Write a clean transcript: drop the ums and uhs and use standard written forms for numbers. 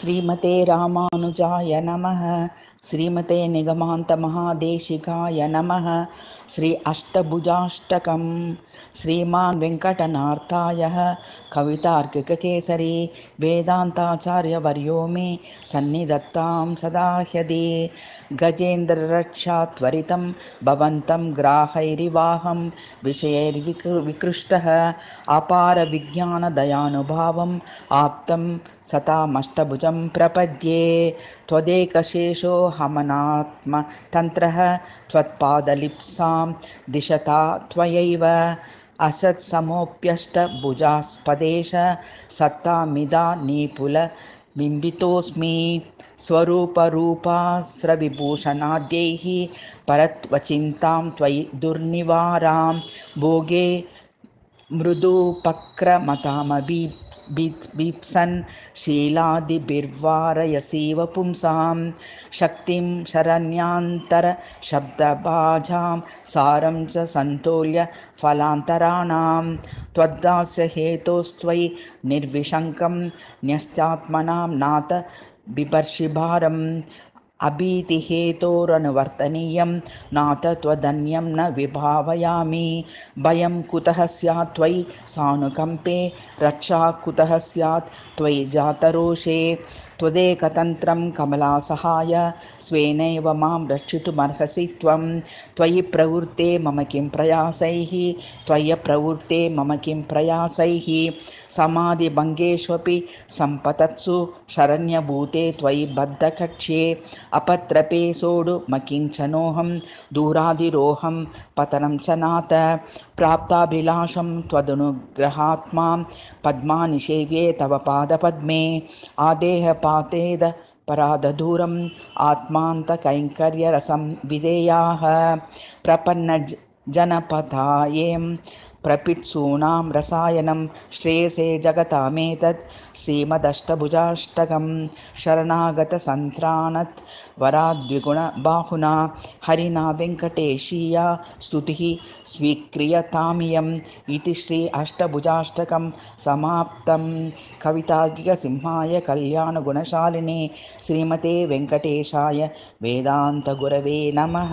श्रीमते रामानुजाय नमः। श्रीमते निगमान्तमहादेशिकाय नमः। श्री अष्टभुजाष्टकम्। श्रीमान् वेङ्कटनाथार्यः कवितार्किककेसरी वेदान्ताचार्यवर्यो मे सन्निधत्तां सदा ह्यदि। गजेन्द्ररक्षात्वरितं भवन्तं ग्राहैरिवाहं विषयैर्विकृष्टः अपारविज्ञानदयानुभावम् आप्तं सतामष्टभुजं प्रपद्ये। त्वदेकशेषो हमनात्मतन्त्रः त्वत्पादलिप्सां दिशता त्वयैव असत्समोऽप्यष्टभुजास्पदेश सत्तामिदा निपुलबिम्बितोऽस्मि। स्वरूपरूपास्रविभूषणाद्यैः परत्वचिन्तां त्वयि दुर्निवारां भोगे मृदुपक्रमतामभीप्सन् शीलादिभिर्वारयसीव पुंसां शक्तिं शरण्यान्तरशब्दभाजां सारं च सन्तोल्य फलान्तराणां त्वद्दास्यहेतोस्त्वयि निर्विशङ्कं न्यस्त्यात्मनां नाथ बिभर्षिभारम् अभीतिहेतोरनुवर्तनीयं नाथ त्वदन्यं न विभावयामि। भयं कुतः स्यात् त्वयि सानुकम्पे रक्षा कुतः स्यात् त्वयि जातरोषे। त्वदेकतन्त्रं कमलासहाय स्वेनैव मां रक्षितुमर्हसि त्वं। त्वयि प्रवृत्ते मम किं प्रयासैः त्वय्यप्रवृत्ते मम किं प्रयासैः। समाधिभङ्गेष्वपि सम्पतत्सु शरण्यभूते त्वयि बद्धकक्ष्ये अपत्रपे सोडु मकिञ्चनोऽहं दूराधिरोहं पतनं च नाथ। प्राप्ताभिलाषं त्वदनुग्रहात्मां पद्मानिषेव्ये तव पादपद्मे आदेहपातेद पराधदूरम् आत्मान्तकैङ्कर्यरसं विधेयाः प्रपन्नजनपथायें प्रपित्सूनां रसायनं श्रेयसे जगतामेतत् श्रीमदष्टभुजाष्टकं। शरणागतसन्त्राणत् वराद्विगुणबाहुना हरिणा वेङ्कटेशीया स्तुतिः स्वीक्रियतामियम् इति श्री अष्टभुजाष्टकं समाप्तं। कवितार्किकसिंहाय कल्याणगुणशालिने श्रीमते वेङ्कटेशाय वेदान्तगुरवे नमः।